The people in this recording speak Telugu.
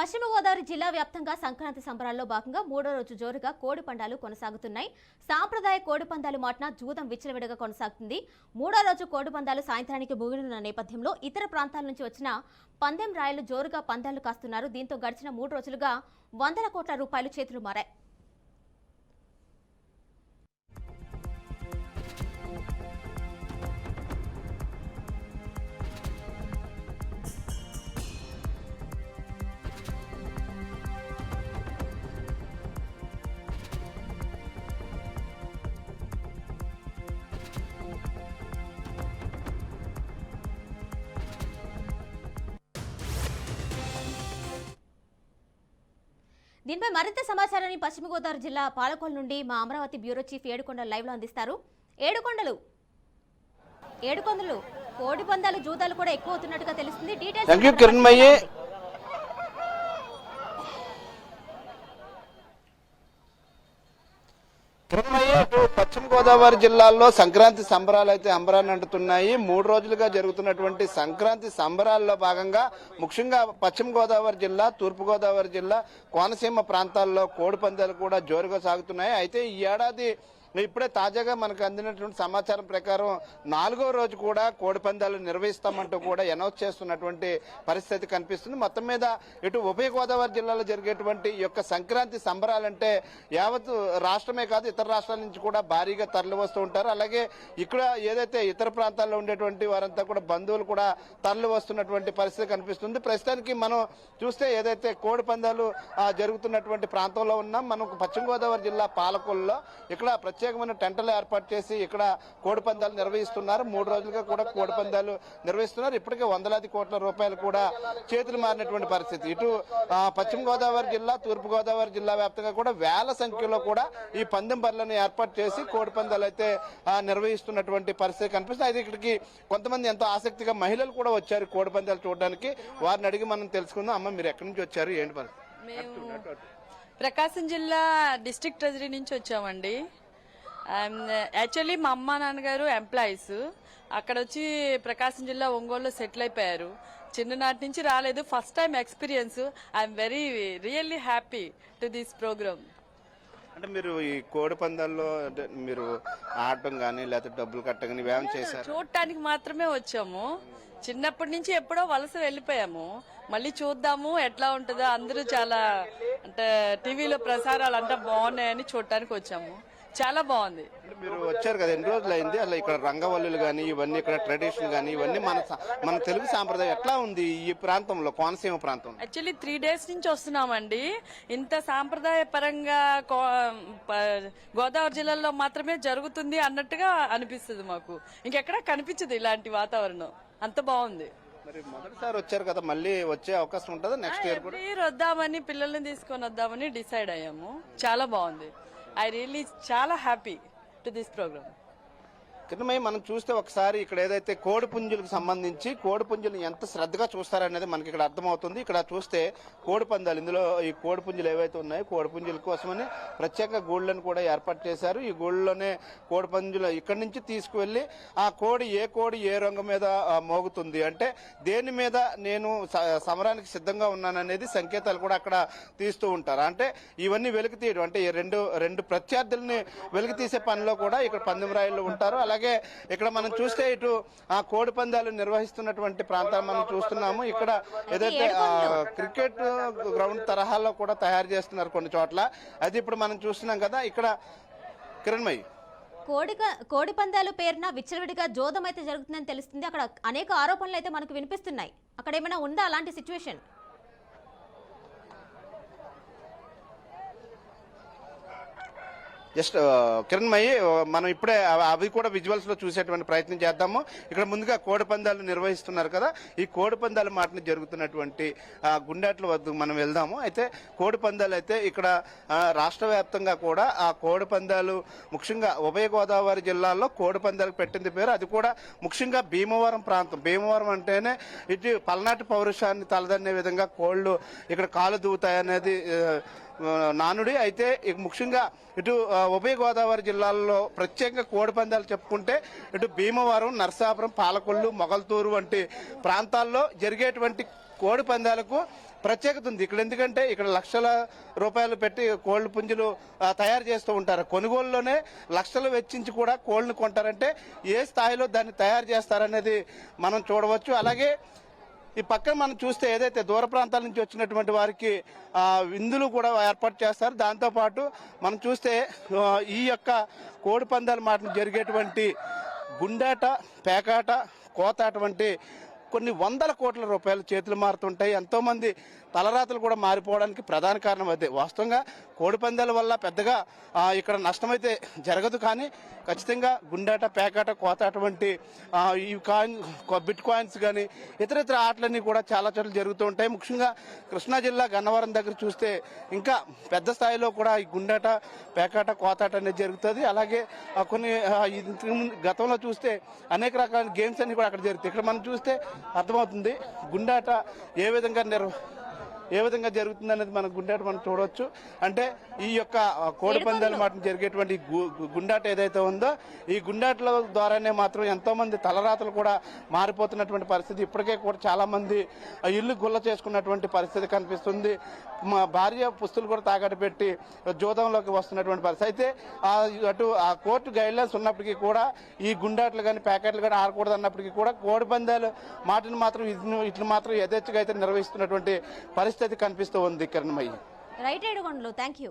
పశ్చిమ గోదావరి జిల్లా వ్యాప్తంగా సంక్రాంతి సంబరాల్లో భాగంగా మూడో రోజు జోరుగా కోడి పందాలు కొనసాగుతున్నాయి. సాంప్రదాయ కోడి పందాలు మాటన జూదం విచ్చలవిడిగా కొనసాగుతుంది. మూడో రోజు కోడి పందాలు సాయంత్రానికి ముగినున్న నేపథ్యంలో ఇతర ప్రాంతాల నుంచి వచ్చిన పందెం రాయలు జోరుగా పందాలు కాస్తున్నారు. దీంతో గడిచిన 3 రోజులుగా వందల కోట్ల రూపాయలు చేతులు మారాయి. దీనిపై మరింత సమాచారాన్ని పశ్చిమ గోదావరి జిల్లా పాలకొల్లు నుండి మా అమరావతి బ్యూరో చీఫ్ ఏడుకొండలు లైవ్ లో అందిస్తారు. ఏడుకొండలు కోడి పందాలు జూదాలు కూడా ఎక్కువ అవుతున్నట్టుగా తెలుస్తుంది. డీటెయిల్స్ పశ్చిమ గోదావరి జిల్లాలో సంక్రాంతి సంబరాలు అయితే అంబరాన్ని అంటున్నాయి. 3 రోజులుగా జరుగుతున్నటువంటి సంక్రాంతి సంబరాల్లో భాగంగా ముఖ్యంగా పశ్చిమ గోదావరి జిల్లా, తూర్పు గోదావరి జిల్లా, కోనసీమ ప్రాంతాల్లో కోడి పందాలు కూడా జోరుగా సాగుతున్నాయి. అయితే ఈ ఏడాది ఇప్పుడే తాజాగా మనకు అందినటువంటి సమాచారం ప్రకారం 4వ రోజు కూడా కోడి పందాలు నిర్వహిస్తామంటూ కూడా అనౌన్స్ చేస్తున్నటువంటి పరిస్థితి కనిపిస్తుంది. మొత్తం మీద ఇటు ఉభయ గోదావరి జిల్లాలో జరిగేటువంటి ఈ యొక్క సంక్రాంతి సంబరాలంటే యావత్ రాష్ట్రమే కాదు ఇతర రాష్ట్రాల నుంచి కూడా భారీగా తరలి వస్తూ ఉంటారు. అలాగే ఇక్కడ ఏదైతే ఇతర ప్రాంతాల్లో ఉండేటువంటి వారంతా కూడా బంధువులు కూడా తరలి వస్తున్నటువంటి పరిస్థితి కనిపిస్తుంది. ప్రస్తుతానికి మనం చూస్తే ఏదైతే కోడి పందాలు జరుగుతున్నటువంటి ప్రాంతంలో ఉన్నాం. మనం పశ్చిమ గోదావరి జిల్లా పాలకొల్లులో ఇక్కడ ప్రత్యేకమైన టెంటలు ఏర్పాటు చేసి ఇక్కడ కోడి పందాలు నిర్వహిస్తున్నారు. 3 రోజులుగా కూడా కోడి పందాలు నిర్వహిస్తున్నారు. ఇప్పటికే వందలాది కోట్ల రూపాయలు కూడా చేతులు మారినటువంటి పరిస్థితి. ఇటు పశ్చిమ గోదావరి జిల్లా, తూర్పు గోదావరి జిల్లా వ్యాప్తంగా కూడా వేల సంఖ్యలో కూడా ఈ పందెం బర్లను ఏర్పాటు చేసి కోడి పందాలు అయితే నిర్వహిస్తున్నటువంటి పరిస్థితి కనిపిస్తుంది. అయితే ఇక్కడికి కొంతమంది ఎంతో ఆసక్తిగా మహిళలు కూడా వచ్చారు కోడి పందాలు చూడడానికి. వారిని అడిగి మనం తెలుసుకుందాం. అమ్మ, మీరు ఎక్కడి నుంచి వచ్చారు, ఏంటి పరిస్థితి? ప్రకాశం జిల్లా డిస్ట్రిక్ట్ ట్రెజరీ నుంచి వచ్చామండి. యాక్చువల్లీ మా అమ్మ నాన్నగారు ఎంప్లాయీస్ అక్కడ వచ్చి ప్రకాశం జిల్లా ఒంగోలులో సెటిల్ అయిపోయారు. చిన్ననాటి నుంచి రాలేదు, first time experience. I am really happy to this programme. అంటే మీరు ఈ కోడి పందాల్లో మీరు ఆడటం కానీ లేకపోతే డబ్బులు కట్టడం కానీ ఏం చేశారు? చూడటానికి మాత్రమే వచ్చాము. చిన్నప్పటి నుంచి ఎప్పుడో వలస వెళ్ళిపోయాము. మళ్ళీ చూద్దాము ఎట్లా ఉంటుందో. అందరూ చాలా అంటే టీవీలో ప్రసారాలు అంతా బాగున్నాయని చూడటానికి వచ్చాము. చాలా బాగుంది. మీరు వచ్చారు కదా, ఎన్ని రోజులు అయింది? అలా ఇక్కడ రంగవల్లులు కానీ ఇవన్నీ ఇక్కడ ట్రెడిషన్ కానీ ఇవన్నీ మన తెలుగు సాంప్రదాయం ఎట్లా ఉంది ఈ ప్రాంతంలో, కోనసీమ ప్రాంతం? యాక్చువల్లీ 3 days నుంచి వస్తున్నామండి. ఇంత సాంప్రదాయ పరంగా గోదావరి జిల్లాలో మాత్రమే జరుగుతుంది అన్నట్టుగా అనిపిస్తుంది మాకు. ఇంకెక్కడా కనిపించదు ఇలాంటి వాతావరణం. అంత బాగుంది. మరి మొదటిసారి వచ్చారు కదా, మళ్ళీ వచ్చే అవకాశం ఉంటుందా నెక్స్ట్ ఇయర్ కూడా? వద్దామని, పిల్లల్ని తీసుకొని వద్దామని డిసైడ్ అయ్యాము. చాలా బాగుంది. I really చాలా హ్యాపీ టు దిస్ ప్రోగ్రామ్. కిరణమయ్య, మనం చూస్తే ఒకసారి ఇక్కడ ఏదైతే కోడి పుంజులకు సంబంధించి కోడి పుంజులు ఎంత శ్రద్ధగా చూస్తారనేది మనకి ఇక్కడ అర్థమవుతుంది. ఇక్కడ చూస్తే కోడి పందాలు, ఇందులో ఈ కోడి పుంజులు ఏవైతే ఉన్నాయో కోడి పుంజుల కోసమని ప్రత్యేక గూళ్ళను కూడా ఏర్పాటు చేశారు. ఈ గూళ్ళలోనే కోడి పుంజులు ఇక్కడి నుంచి తీసుకువెళ్ళి ఆ కోడి ఏ రంగు మీద మోగుతుంది అంటే దేని మీద నేను సమరానికి సిద్ధంగా ఉన్నాననేది సంకేతాలు కూడా అక్కడ తీస్తూ ఉంటారు. అంటే ఇవన్నీ వెలికి తీయడం అంటే రెండు ప్రత్యర్థుల్ని వెలికి తీసే పనిలో కూడా ఇక్కడ పందెం రాయుళ్ళు ఉంటారు. అలాగే ఇక్కడ మనం చూస్తే ఇటు కోడి పందాలు నిర్వహిస్తున్నటువంటి ప్రాంతాలు మనం చూస్తున్నాము. ఇక్కడ ఏదైతే క్రికెట్ గ్రౌండ్ తరహాలో కూడా తయారు చేస్తున్నారు కొన్ని చోట్ల. అది ఇప్పుడు మనం చూస్తున్నాం కదా. ఇక్కడ కిరణ్మయ్య, కోడి పందాలు పేరున విచ్చలవిడిగా జోదం అయితే జరుగుతుందని తెలుస్తుంది. అక్కడ అనేక ఆరోపణలు అయితే మనకు వినిపిస్తున్నాయి. అక్కడ ఏమైనా ఉందా అలాంటి సిచ్యువేషన్? జస్ట్ కిరణ్మయ్య, మనం ఇప్పుడే అవి కూడా విజువల్స్ లో చూసేటువంటి ప్రయత్నం చేద్దాము. ఇక్కడ ముందుగా కోడి పందాలు నిర్వహిస్తున్నారు కదా, ఈ కోడి పందాల మాటని జరుగుతున్నటువంటి గుండాట్ల వద్ద మనం వెళ్దాము. అయితే కోడి పందాలు అయితే ఇక్కడ రాష్ట్ర వ్యాప్తంగా కూడా ఆ కోడి పందాలు ముఖ్యంగా ఉభయ గోదావరి జిల్లాల్లో కోడి పందాలకు పెట్టింది పేరు. అది కూడా ముఖ్యంగా భీమవరం ప్రాంతం. భీమవరం అంటేనే ఇటు పల్నాటి పౌరుషాన్ని తలదన్నే విధంగా కోళ్లు ఇక్కడ కాలు దూవుతాయనేది నానుడి. అయితే ముఖ్యంగా ఇటు ఉభయ గోదావరి జిల్లాల్లో ప్రత్యేకంగా కోడి పందాలు చెప్పుకుంటే ఇటు భీమవరం, నరసాపురం, పాలకొల్లు, మొగల్తూరు వంటి ప్రాంతాల్లో జరిగేటువంటి కోడి పందాలకు ప్రత్యేకత ఉంది ఇక్కడ. ఎందుకంటే ఇక్కడ లక్షల రూపాయలు పెట్టి కోళ్ల పుంజులు తయారు చేస్తూ ఉంటారు. కొనుగోలులోనే లక్షలు వెచ్చించి కూడా కోళ్ళని కొంటారంటే ఏ స్థాయిలో దాన్ని తయారు చేస్తారనేది మనం చూడవచ్చు. అలాగే ఈ పక్కన మనం చూస్తే ఏదైతే దూర ప్రాంతాల నుంచి వచ్చినటువంటి వారికి విందులు కూడా ఏర్పాటు చేస్తారు. దాంతోపాటు మనం చూస్తే ఈ యొక్క కోడి పందాల మాటలు జరిగేటువంటి గుండాట, పేకాట, కోతాట వంటి కొన్ని వందల కోట్ల రూపాయలు చేతులు మారుతుంటాయి. ఎంతోమంది తలరాతలు కూడా మారిపోవడానికి ప్రధాన కారణం అదే. వాస్తవంగా కోడి పందాల వల్ల పెద్దగా ఇక్కడ నష్టమైతే జరగదు, కానీ ఖచ్చితంగా గుండాట, పేకాట, కోతాట వంటి ఈ బిట్ కాయిన్స్ కానీ ఇతర ఆటలన్నీ కూడా చాలా చోట్ల జరుగుతూ ఉంటాయి. ముఖ్యంగా కృష్ణా జిల్లా గన్నవరం దగ్గర చూస్తే ఇంకా పెద్ద స్థాయిలో కూడా ఈ గుండాట, పేకాట, కోతాట అనేది జరుగుతుంది. అలాగే కొన్ని గతంలో చూస్తే అనేక రకాల గేమ్స్ అన్ని కూడా అక్కడ జరుగుతాయి. ఇక్కడ మనం చూస్తే అర్థమవుతుంది గుండాట ఏ విధంగా జరుగుతుంది అనేది మన గుండాట మనం చూడవచ్చు. అంటే ఈ యొక్క కోడి పందాల మాట జరిగేటువంటి గుండాట ఏదైతే ఉందో ఈ గుండాటల ద్వారానే మాత్రం ఎంతో మంది తలరాతలు కూడా మారిపోతున్నటువంటి పరిస్థితి. ఇప్పటికే కూడా చాలా మంది ఇల్లు గుల్ల చేసుకున్నటువంటి పరిస్థితి కనిపిస్తుంది. మా భార్య పుస్తులు కూడా తాకట్టు పెట్టి జూదంలోకి వస్తున్నటువంటి పరిస్థితి. అయితే అటు ఆ కోర్టు గైడ్లైన్స్ ఉన్నప్పటికీ కూడా ఈ గుండాట్లు కానీ ప్యాకెట్లు కానీ ఆడకూడదు అన్నప్పటికీ కూడా కోడి పందాలు మాటను మాత్రం ఇట్లు మాత్రం యథేచ్ఛగా అయితే నిర్వహిస్తున్నటువంటి పరిస్థితి కనిపిస్తూ ఉంది. Kiranmayi. Right Yedukondalu, thank you.